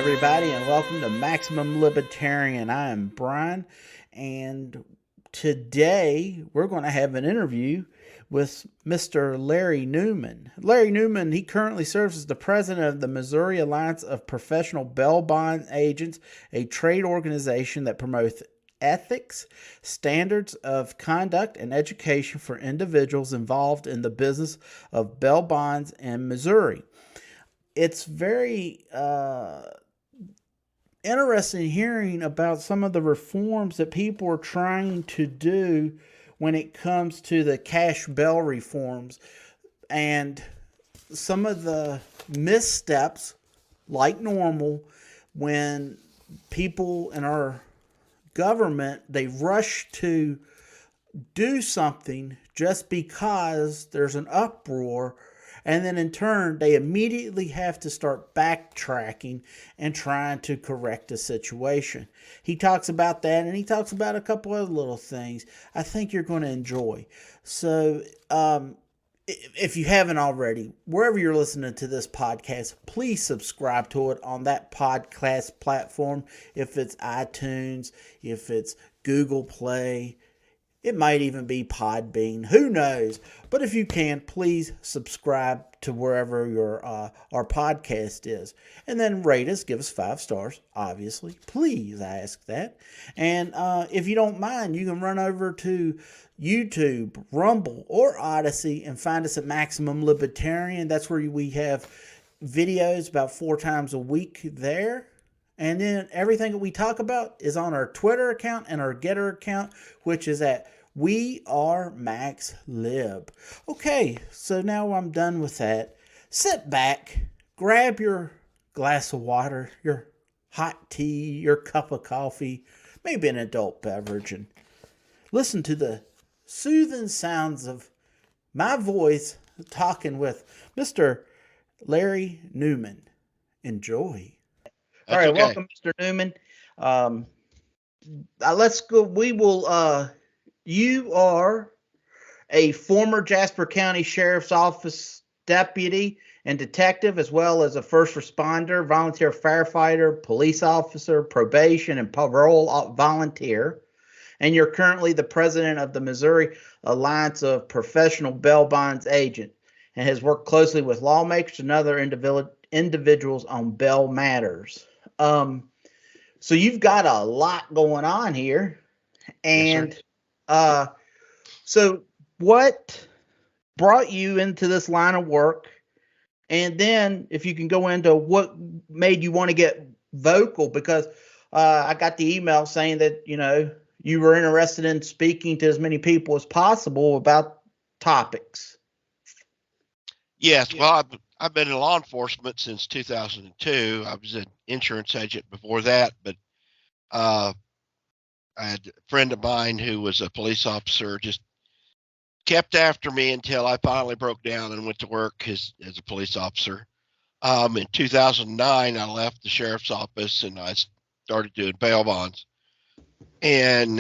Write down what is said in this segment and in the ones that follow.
everybody, and welcome to Maximum Libertarian. I am Brian, and today we're going to have an interview with Mr. Larry Newman. Larry Newman, he currently serves as the president of the Missouri Alliance of Professional Bail Bond Agents, a trade organization that promotes ethics, standards of conduct, and education for individuals involved in the business of bail bonds in Missouri. It's very interesting hearing about some of the reforms that people are trying to do when it comes to the cash bail reforms and some of the missteps, like normal, when people in our government, they rush to do something just because there's an uproar, and then in turn they immediately have to start backtracking and trying to correct the situation. He talks about that, and he talks about a couple other little things I think you're going to enjoy. So if you haven't already, wherever you're listening to this podcast, please subscribe to it on that podcast platform. If it's iTunes, if it's Google Play, it might even be Podbean. Who knows? But if you can, please subscribe to wherever your our podcast is. And then rate us. Give us 5 stars, obviously. Please ask that. And if you don't mind, you can run over to YouTube, Rumble, or Odyssey and find us at Maximum Libertarian. That's where we have videos about 4 times a week there. And then everything that we talk about is on our Twitter account and our Getter account, which is at We Are Max Lib. Okay, so now I'm done with that. Sit back, grab your glass of water, your hot tea, your cup of coffee, maybe an adult beverage, and listen to the soothing sounds of my voice talking with Mr. Larry Newman. Enjoy. All right, okay. Welcome, Mr. Newman. Let's go. We will. You are a former Jasper County Sheriff's Office deputy and detective, as well as a first responder, volunteer firefighter, police officer, probation, and parole volunteer. And you're currently the president of the Missouri Alliance of Professional Bail Bonds Agents, and has worked closely with lawmakers and other individuals on bail matters. So you've got a lot going on here, and Yes, so what brought you into this line of work, and then if you can go into what made you want to get vocal, because I got the email saying that you were interested in speaking to as many people as possible about topics. Yes, well, I've been in law enforcement since 2002. I was an insurance agent before that, but I had a friend of mine who was a police officer, just kept after me until I finally broke down and went to work as a police officer. In 2009, I left the sheriff's office and I started doing bail bonds, and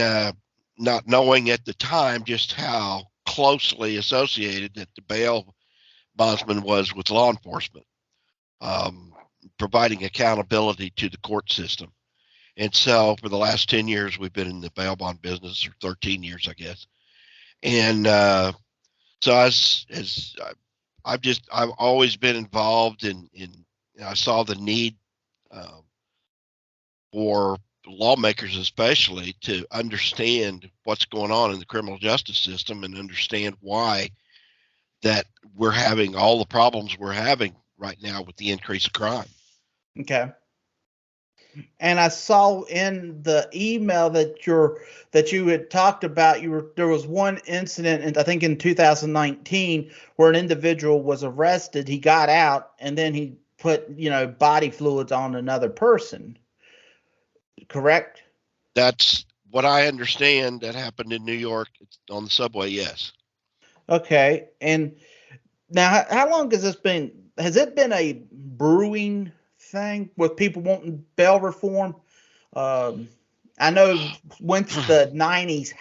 not knowing at the time just how closely associated that the bail bondsman was with law enforcement, providing accountability to the court system. And so for the last 10 years, we've been in the bail bond business, or 13 years, I guess. And so I've always been involved in I saw the need for lawmakers, especially, to understand what's going on in the criminal justice system and understand why that we're having all the problems we're having right now with the increase of crime. Okay. And I saw in the email that you had talked about, there was one incident, and I think in 2019, where an individual was arrested. He got out, and then he put body fluids on another person. Correct? That's what I understand that happened in New York on the subway. Yes. Okay. And now, how long has this been? Has it been a brewing thing with people wanting bail reform? I know once the 90s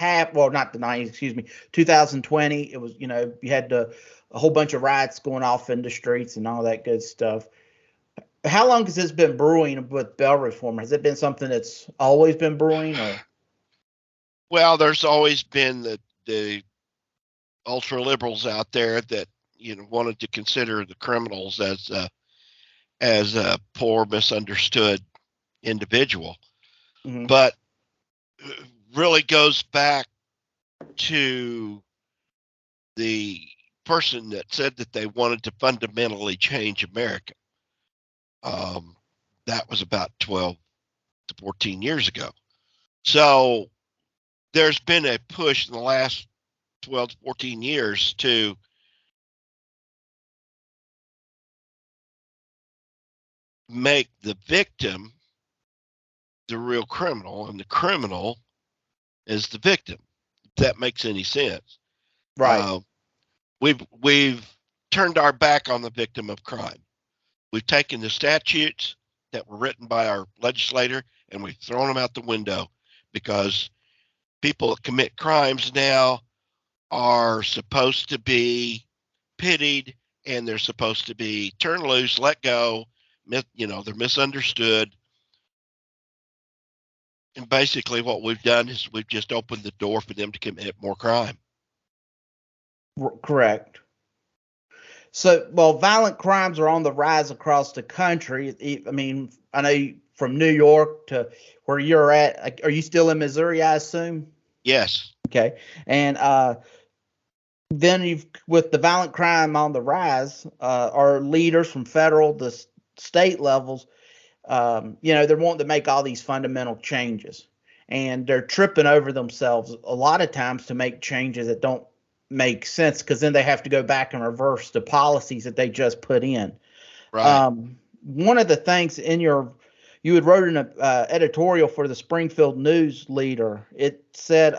not the 90s, excuse me, 2020, it was, you had a whole bunch of riots going off in the streets and all that good stuff. How long has this been brewing with bail reform? Has it been something that's always been brewing, or? Well, there's always been the ultra liberals out there that wanted to consider the criminals as a poor, misunderstood individual, Mhm. but really goes back to the person that said that they wanted to fundamentally change America. That was about 12 to 14 years ago. So there's been a push in the last 12 to 14 years to make the victim the real criminal and the criminal is the victim, if that makes any sense. Right. Uh, we've turned our back on the victim of crime. We've taken the statutes that were written by our legislator and we've thrown them out the window because people that commit crimes now are supposed to be pitied and they're supposed to be turned loose, let go. They're misunderstood. And basically, what we've done is we've just opened the door for them to commit more crime. Correct. So, well, violent crimes are on the rise across the country. I mean, I know from New York to where you're at. Are you still in Missouri, I assume? Yes. Okay. And then with the violent crime on the rise, our leaders from federal to state levels, they're wanting to make all these fundamental changes, and they're tripping over themselves a lot of times to make changes that don't make sense because then they have to go back and reverse the policies that they just put in. Right. One of the things you had wrote an editorial for the Springfield News Leader. It said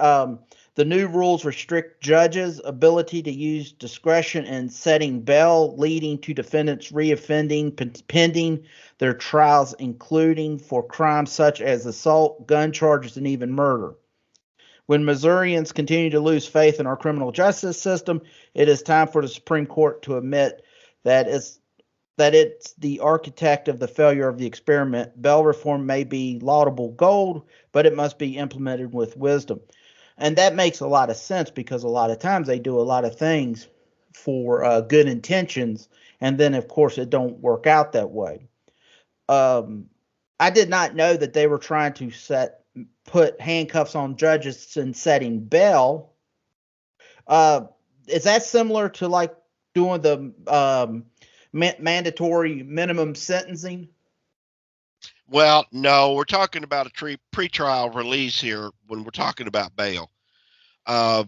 the new rules restrict judges' ability to use discretion in setting bail, leading to defendants reoffending pending their trials, including for crimes such as assault, gun charges, and even murder. When Missourians continue to lose faith in our criminal justice system, it is time for the Supreme Court to admit that it's the architect of the failure of the experiment. Bail reform may be laudable gold, but it must be implemented with wisdom. And that makes a lot of sense because a lot of times they do a lot of things for good intentions, and then of course it don't work out that way. Um, I did not know that they were trying to put handcuffs on judges in setting bail. Uh, is that similar to like doing the mandatory minimum sentencing? Well, no, we're talking about a pretrial release here when we're talking about bail. Uh,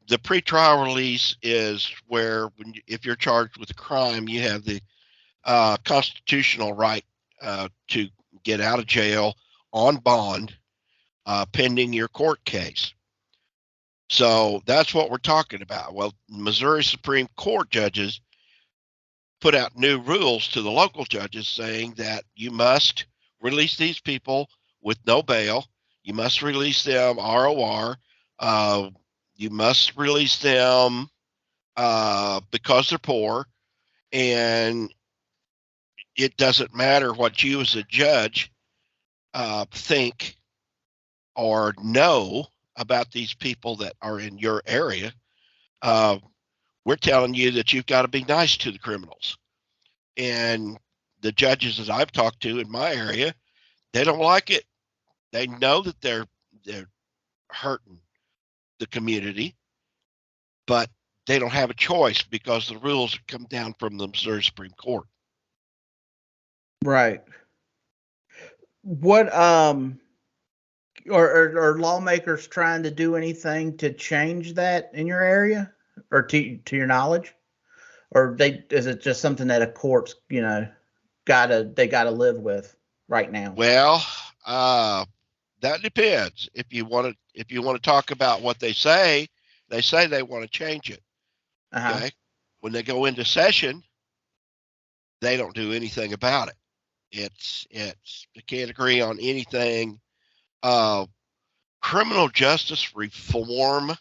the pretrial release is where, if you're charged with a crime, you have the constitutional right to get out of jail on bond pending your court case. So that's what we're talking about. Well, Missouri Supreme Court judges put out new rules to the local judges saying that you must release these people with no bail. You must release them ROR. Uh, you must release them because they're poor. And it doesn't matter what you as a judge think or know about these people that are in your area. Uh, we're telling you that you've got to be nice to the criminals. And the judges that I've talked to in my area, they don't like it. They know that they're hurting the community, but they don't have a choice because the rules come down from the Missouri Supreme Court. Right. What are lawmakers trying to do anything to change that in your area, or to your knowledge, or is it just something that a court's gotta live with right now? Well, that depends. If you want to talk about what they say they want to change it. Uh huh. Okay, when they go into session, they don't do anything about it. It's they can't agree on anything. Uh, Criminal justice reform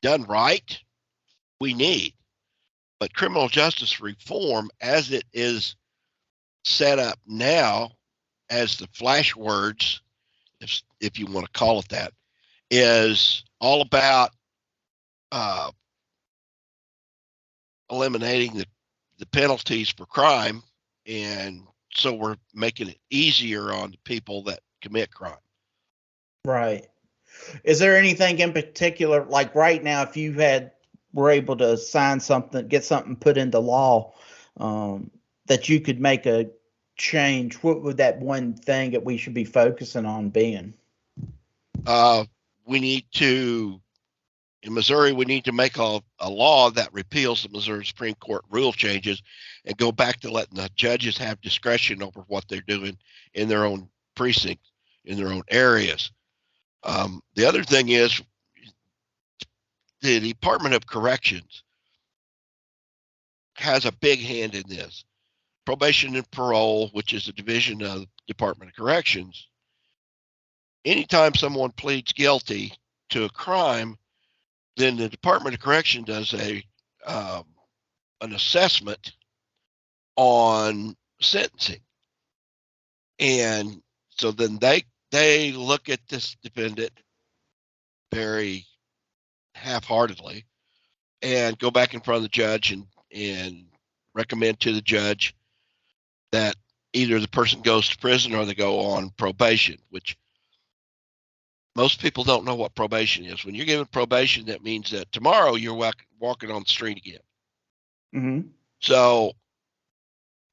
done right, we need, but criminal justice reform as it is set up now as the flash words, if you want to call it that, is all about eliminating the penalties for crime, and so we're making it easier on the people that commit crime. Right. Is there anything in particular, like right now, if you were able to sign something, get something put into law, that you could make a change, what would that one thing that we should be focusing on being? We need to, in Missouri, we need to make a law that repeals the Missouri Supreme Court rule changes and go back to letting the judges have discretion over what they're doing in their own precincts, in their own areas. The other thing is the Department of Corrections has a big hand in this. Probation and parole, which is a division of the Department of Corrections. Anytime someone pleads guilty to a crime, then the Department of Correction does an assessment on sentencing, and so then they look at this defendant very half-heartedly and go back in front of the judge and recommend to the judge that either the person goes to prison or they go on probation, which most people don't know what probation is. When you're given probation, that means that tomorrow you're walking on the street again. Mm-hmm. So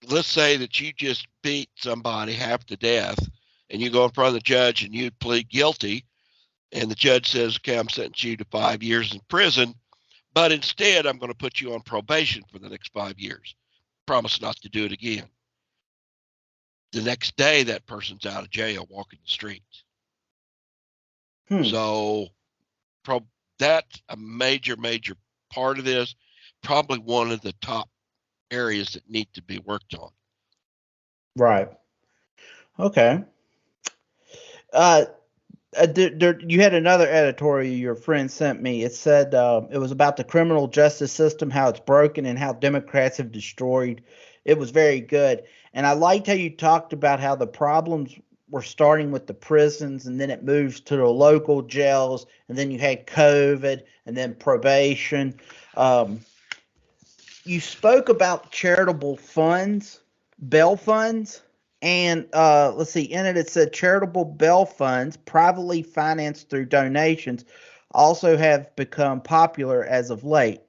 let's say that you just beat somebody half to death and you go in front of the judge and you plead guilty, and the judge says, okay, I'm sentencing you to 5 years in prison, but instead I'm going to put you on probation for the next 5 years. Promise not to do it again. The next day, that person's out of jail walking the streets. So that's a major part of this, probably one of the top areas that need to be worked on. Right. Okay. You had another editorial your friend sent me. It said it was about the criminal justice system, how it's broken, and how Democrats have destroyed. It was very good. And I liked how you talked about how the problems were starting with the prisons, and then it moves to the local jails, and then you had COVID, and then probation. You spoke about charitable funds, bail funds. And let's see, in it said charitable bail funds, privately financed through donations, also have become popular as of late.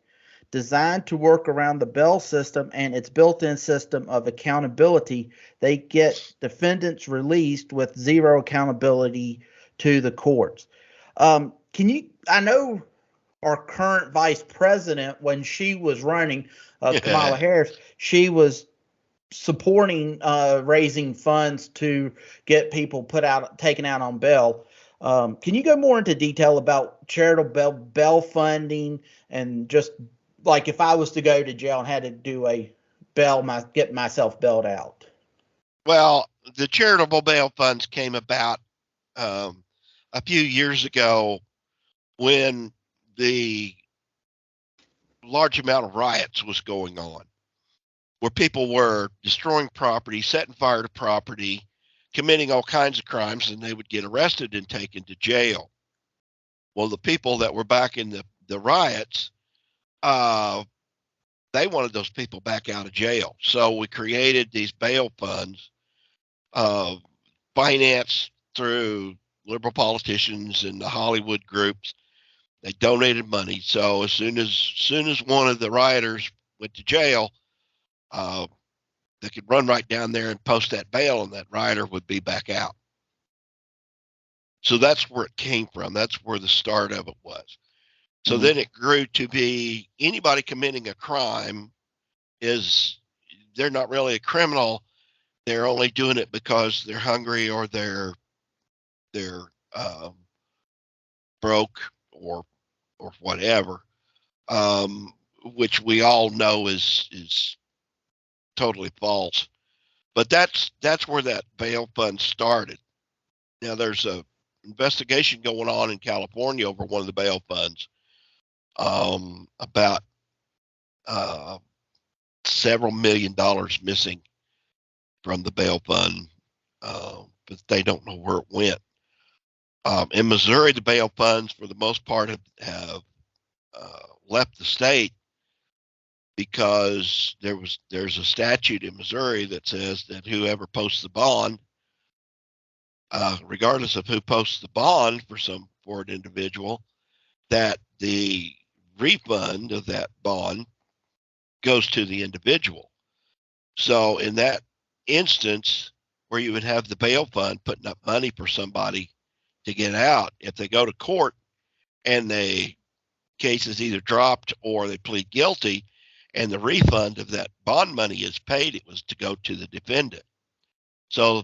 Designed to work around the bail system and its built-in system of accountability, they get defendants released with zero accountability to the courts. I know our current vice president, when she was running, Kamala Harris, she was supporting raising funds to get people taken out on bail. Can you go more into detail about charitable bail funding, and just like if I was to go to jail and had to do a get myself bailed out? Well, the charitable bail funds came about a few years ago when the large amount of riots was going on, where people were destroying property, setting fire to property, committing all kinds of crimes, and they would get arrested and taken to jail. Well, the people that were back in the riots, they wanted those people back out of jail. So we created these bail funds, financed through liberal politicians and the Hollywood groups. They donated money. So as soon as one of the rioters went to jail, they could run right down there and post that bail, and that rioter would be back out. So that's where it came from. That's where the start of it was. So then it grew to be anybody committing a crime they're not really a criminal. They're only doing it because they're hungry or they're broke or whatever, which we all know is totally false. But that's where that bail fund started. Now there's a investigation going on in California over one of the bail funds, about several $1 million missing from the bail fund, but they don't know where it went. In Missouri, the bail funds, for the most part, have left the state because there's a statute in Missouri that says that whoever posts the bond, regardless of who posts the bond for an individual, that the refund of that bond goes to the individual. So in that instance, where you would have the bail fund putting up money for somebody to get out, if they go to court and the case is either dropped or they plead guilty and the refund of that bond money is paid, it was to go to the defendant. So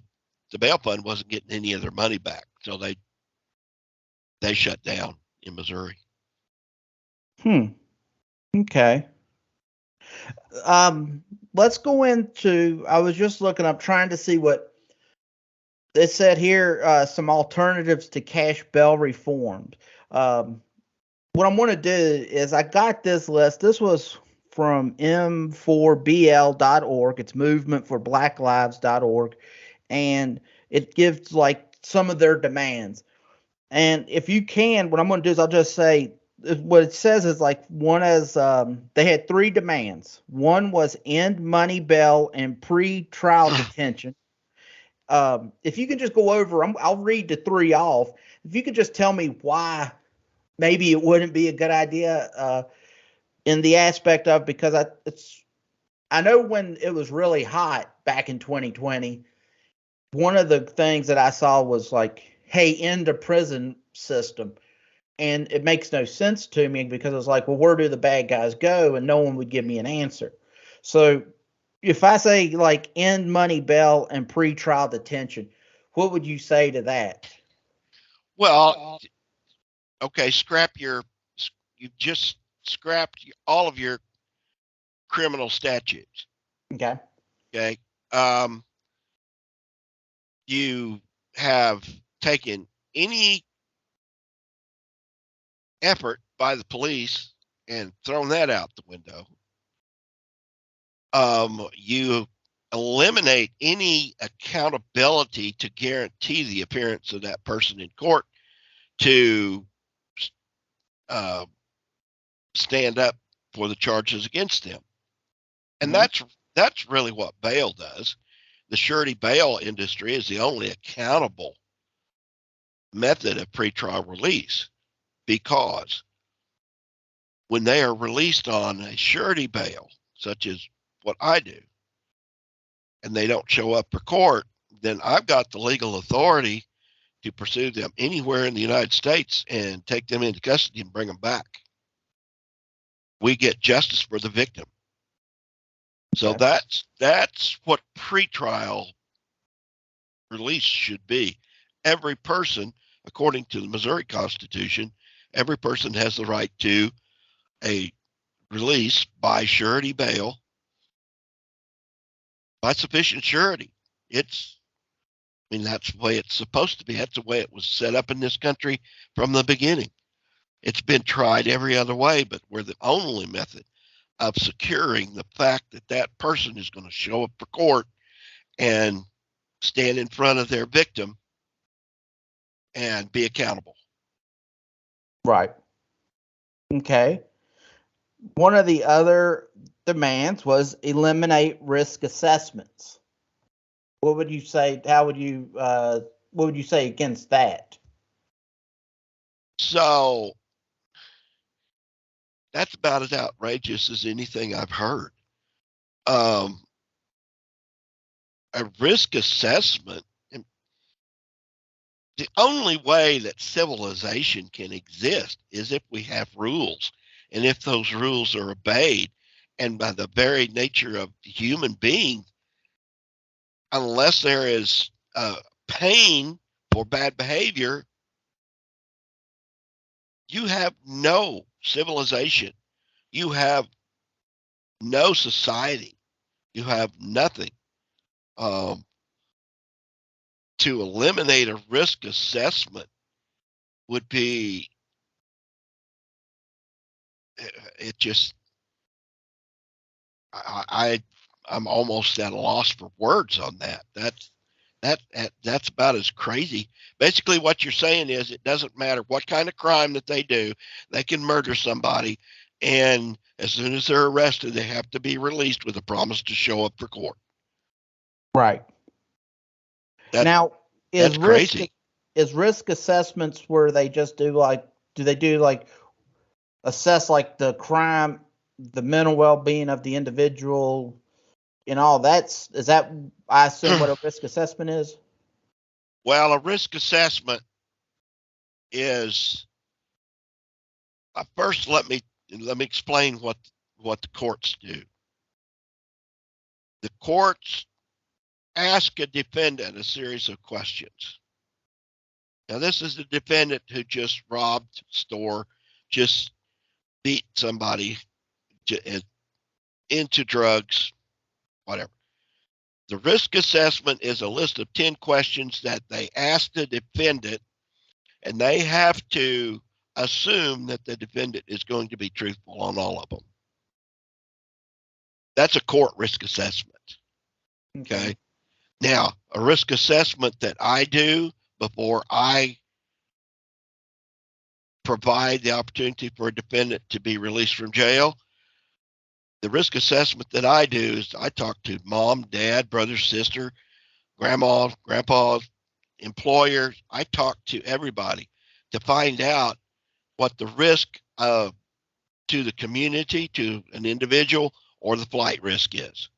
the bail fund wasn't getting any of their money back. So they shut down in Missouri. Okay. Let's go into, I was just looking up trying to see what it said here, some alternatives to cash bail reforms. What I'm going to do is I got this list. This was from m4bl.org. It's movementforblacklives.org. And it gives like some of their demands. And if you can, what I'm going to do is I'll just say what it says is like one is they had three demands. One was end money bail and pre-trial detention. If you can just go over, I'll read the three off. If you could just tell me why maybe it wouldn't be a good idea in the aspect of, because I know when it was really hot back in 2020, one of the things that I saw was like, hey, end the prison system. And it makes no sense to me because it's like, well, where do the bad guys go? And no one would give me an answer. So if I say like end money bail and pre-trial detention, what would you say to that? Well, okay, you've just scrapped all of your criminal statutes. Okay. Okay. You have taken any effort by the police and thrown that out the window. You eliminate any accountability to guarantee the appearance of that person in court to stand up for the charges against them. And that's really what bail does. The surety bail industry is the only accountable method of pretrial release, because when they are released on a surety bail, such as what I do, and they don't show up for court, then I've got the legal authority to pursue them anywhere in the United States and take them into custody and bring them back. We get justice for the victim. So that's what pretrial release should be. Every person, according to the Missouri Constitution, every person has the right to a release by surety bail, by sufficient surety. That's the way it's supposed to be. That's the way it was set up in this country from the beginning. It's been tried every other way, but we're the only method of securing the fact that that person is going to show up for court and stand in front of their victim and be accountable. Right. Okay. One of the other demands was eliminate risk assessments. What would you say? What would you say against that? So that's about as outrageous as anything I've heard. A risk assessment, the only way that civilization can exist is if we have rules, and if those rules are obeyed. And by the very nature of the human being, unless there is pain for bad behavior, you have no civilization. You have no society. You have nothing. To eliminate a risk assessment would be, it just, I'm almost at a loss for words on that. That's about as crazy. Basically, what you're saying is it doesn't matter what kind of crime that they do, they can murder somebody, and as soon as they're arrested, they have to be released with a promise to show up for court. Right. Now, That's crazy. Is risk assessments where they just do they do like assess like the crime, the mental well-being of the individual, and all is that, I assume, what a risk assessment is? Well, a risk assessment is first. Let me explain what the courts do. The courts ask a defendant a series of questions. Now, this is the defendant who just robbed a store, just beat somebody into drugs, whatever. The risk assessment is a list of 10 questions that they ask the defendant, and they have to assume that the defendant is going to be truthful on all of them. That's a court risk assessment. Okay. Now, a risk assessment that I do before I provide the opportunity for a defendant to be released from jail, the risk assessment that I do is I talk to mom, dad, brother, sister, grandma, grandpa, employer. I talk to everybody to find out what the risk to the community, to an individual, or the flight risk is.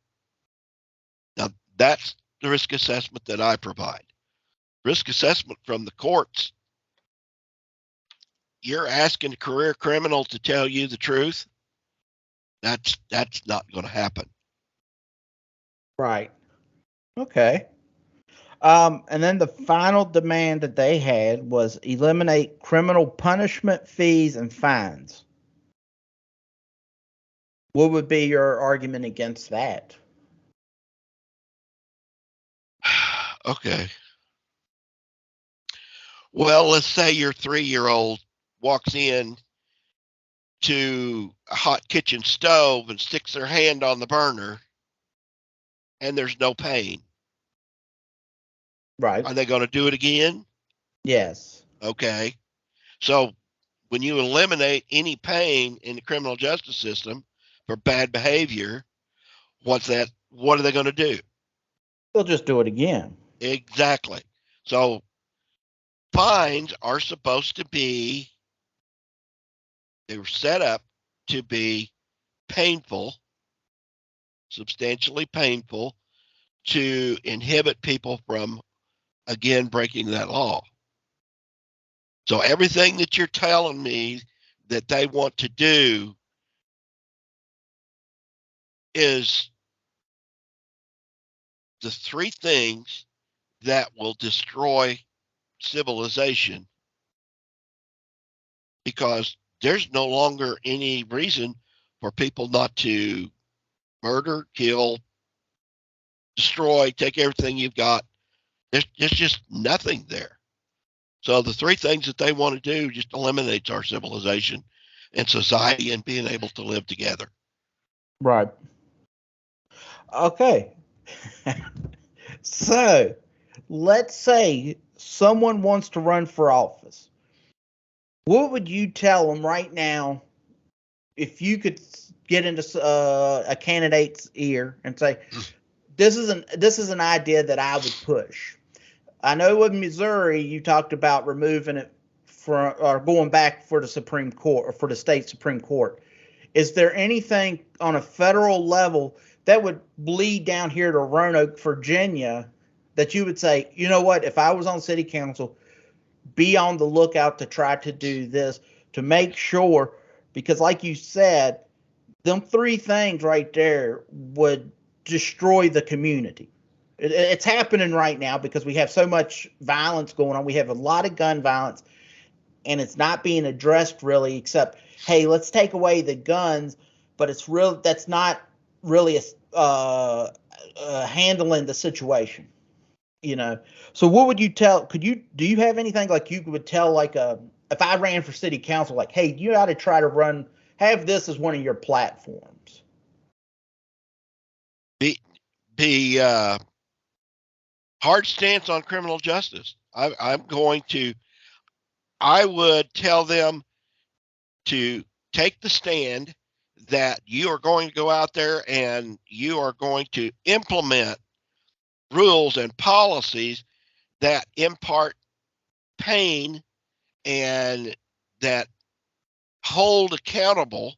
Now, that's the risk assessment that I provide. Risk assessment from the courts, you're asking a career criminal to tell you the truth. That's not going to happen. Right. Okay. And then the final demand that they had was eliminate criminal punishment, fees, and fines. What would be your argument against that? Okay. Well, let's say your 3-year-old walks in to a hot kitchen stove and sticks their hand on the burner and there's no pain. Right. Are they going to do it again? Yes. Okay. So when you eliminate any pain in the criminal justice system for bad behavior, what are they going to do? They'll just do it again. Exactly. So fines are supposed to be, they were set up to be painful, substantially painful, to inhibit people from, again, breaking that law. So everything that you're telling me that they want to do is the three things that will destroy civilization, because there's no longer any reason for people not to murder, kill, destroy, take everything you've got. There's just nothing there. So the three things that they want to do just eliminates our civilization and society and being able to live together. Right. Okay. So let's say someone wants to run for office. What would you tell them right now if you could get into a candidate's ear and say, this is an idea that I would push? I know in Missouri you talked about removing it or going back for the Supreme Court or for the state Supreme Court. Is there anything on a federal level that would bleed down here to Roanoke, Virginia, that you would say, you know what, if I was on city council, be on the lookout to try to do this, to make sure, because like you said, them three things right there would destroy the community. It's happening right now because we have so much violence going on. We have a lot of gun violence, and it's not being addressed really, except, hey, let's take away the guns, but that's not really handling the situation, you know. So what would you tell? Do you have anything like you would tell, like, if I ran for city council, like, hey, you ought to try to have this as one of your platforms? be hard stance on criminal justice. I would tell them to take the stand that you are going to go out there and you are going to implement rules and policies that impart pain and that hold accountable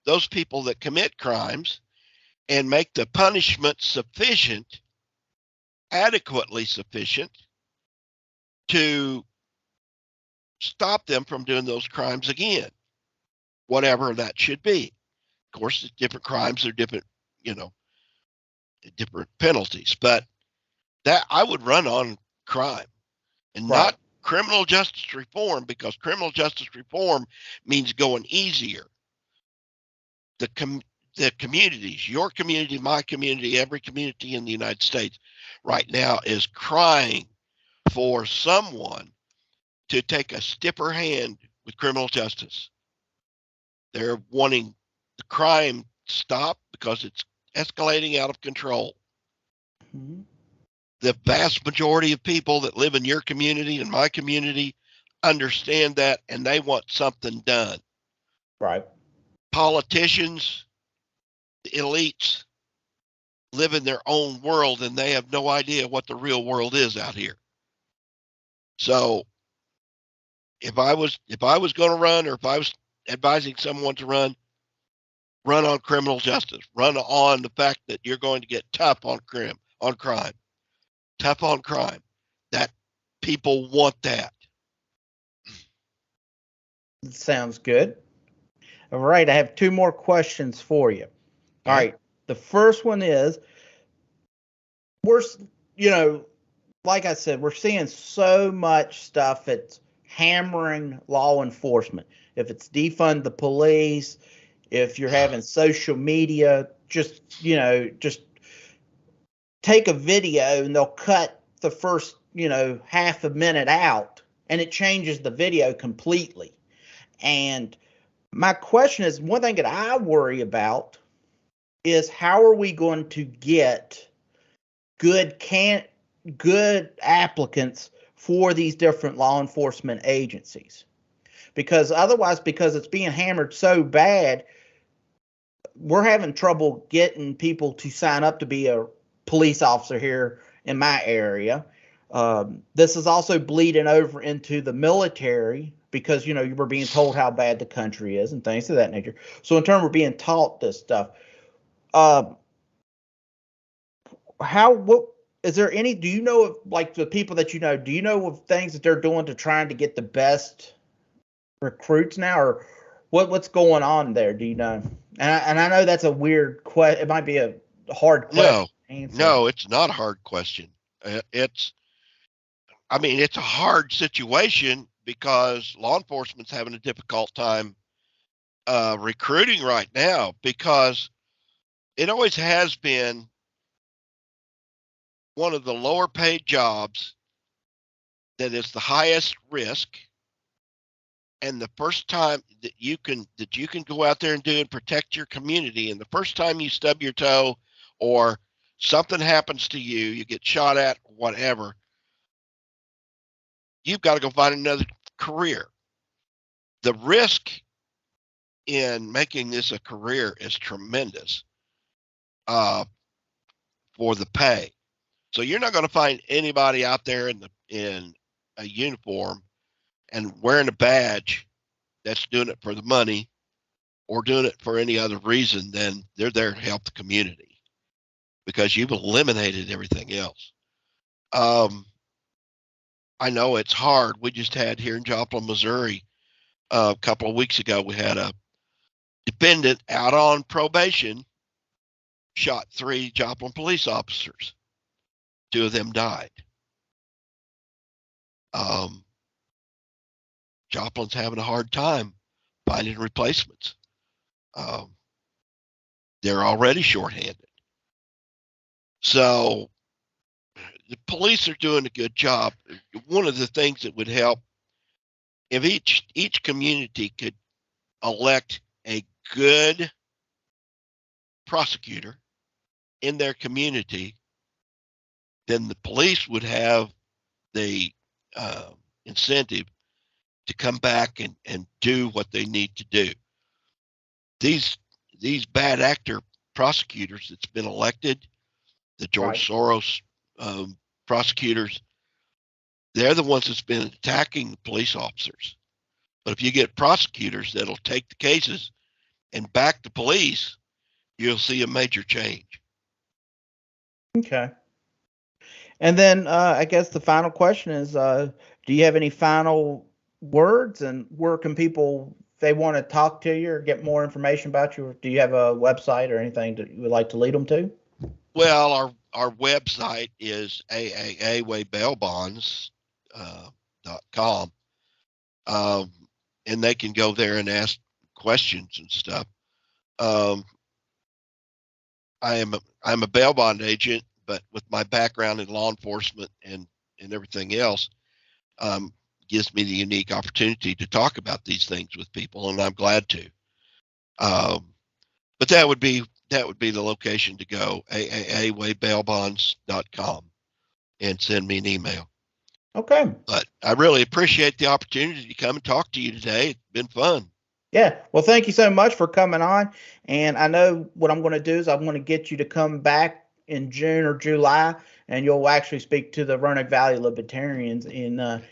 those people that commit crimes and make the punishment sufficient, adequately sufficient to stop them from doing those crimes again, whatever that should be. Of course, different crimes are different, different penalties, but that I would run on crime and Right. not criminal justice reform, because criminal justice reform means going easier. The communities, your community, my community, every community in the United States right now is crying for someone to take a stiffer hand with criminal justice. They're wanting the crime stopped because it's escalating out of control. Mm-hmm. The vast majority of people that live in your community and my community understand that, and they want something done. Right. Politicians, the elites, live in their own world and they have no idea what the real world is out here. So if I was going to run, or if I was advising someone to run on criminal justice, run on the fact that you're going to get tough on crime, tough on crime. That people want that. Sounds good. All right, I have two more questions for you. All right. The first one is, we're, like I said, we're seeing so much stuff that's hammering law enforcement. If it's defund the police, if you're having social media, just take a video and they'll cut the first, half a minute out and it changes the video completely. And my question is, one thing that I worry about is, how are we going to get good applicants for these different law enforcement agencies? Because otherwise, because it's being hammered so bad, we're having trouble getting people to sign up to be a police officer here in my area. This is also bleeding over into the military, because you were being told how bad the country is and things of that nature. So in turn, we're being taught this stuff. What is there any? Do you know of, like, the people that you know? Do you know of things that they're doing to trying to get the best recruits now, or what's going on there? Do you know? And I know that's a weird question. It might be a hard question to answer. No, it's not a hard question. It's a hard situation because law enforcement's having a difficult time recruiting right now, because it always has been one of the lower paid jobs that is the highest risk, and the first time that you can go out there and do and protect your community, and the first time you stub your toe or something happens to you, you get shot at, whatever, you've got to go find another career. The risk in making this a career is tremendous for the pay. So you're not going to find anybody out there in a uniform and wearing a badge that's doing it for the money or doing it for any other reason than they're there to help the community, because you've eliminated everything else. I know it's hard. We just had here in Joplin, Missouri, a couple of weeks ago, we had a defendant out on probation shot 3 Joplin police officers. 2 of them died. Joplin's having a hard time finding replacements. They're already shorthanded. So the police are doing a good job. One of the things that would help, if each community could elect a good prosecutor in their community then the police would have the incentive to come back and do what they need to do. These bad actor prosecutors that's been elected, the George Soros prosecutors, they're the ones that's been attacking the police officers. But if you get prosecutors that'll take the cases and back the police, you'll see a major change. Okay. And then I guess the final question is, do you have any final words, and where can people, if they want to talk to you or get more information about you, do you have a website or anything that you would like to lead them to? Well, our website is aaawaybellbonds.com. And they can go there and ask questions and stuff. I'm a bail bond agent, but with my background in law enforcement and everything else, gives me the unique opportunity to talk about these things with people, and I'm glad to. But that would be the location to go, aaawaybellbonds.com, and send me an email. Okay. But I really appreciate the opportunity to come and talk to you today. It's been fun. Yeah. Well, thank you so much for coming on. And I know what I'm going to do is I'm going to get you to come back in June or July, and you'll actually speak to the Roanoke Valley Libertarians. And, I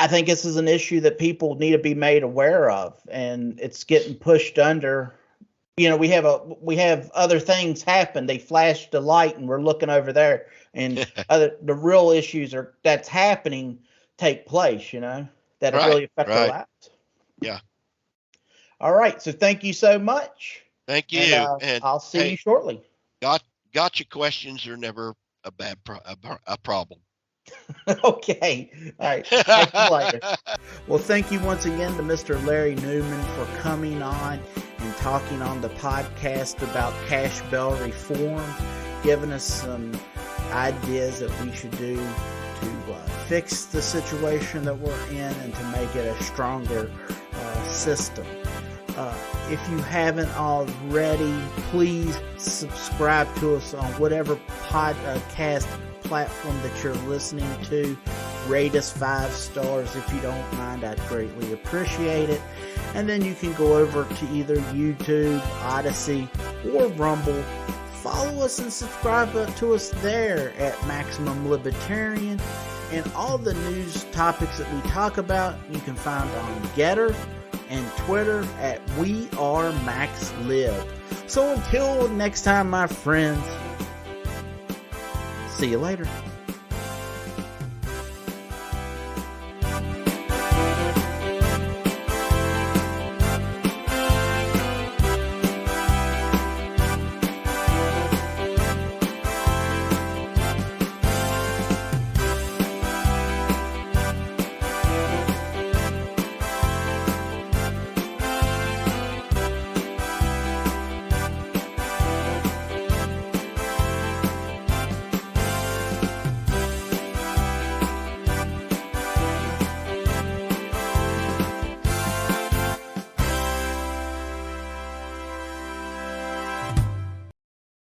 think this is an issue that people need to be made aware of, and it's getting pushed under. We have other things happen. They flash the light, and we're looking over there, and the real issues that's happening take place. That really affect our lives. Yeah. All right. So thank you so much. Thank you. And I'll see you shortly. Gotcha questions are never a bad problem. Okay. All right. Talk to you later. Well, thank you once again to Mr. Larry Newman for coming on and talking on the podcast about cash bail reform, giving us some ideas that we should do to fix the situation that we're in and to make it a stronger system. If you haven't already, please subscribe to us on whatever podcast platform that you're listening to. Rate us 5 stars if you don't mind. I'd greatly appreciate it. And then you can go over to either YouTube, Odyssey, or Rumble. Follow us and subscribe to us there at Maximum Libertarian. And all the news topics that we talk about, you can find on Getter and Twitter at WeAreMaxLib. So until next time, my friends, see you later.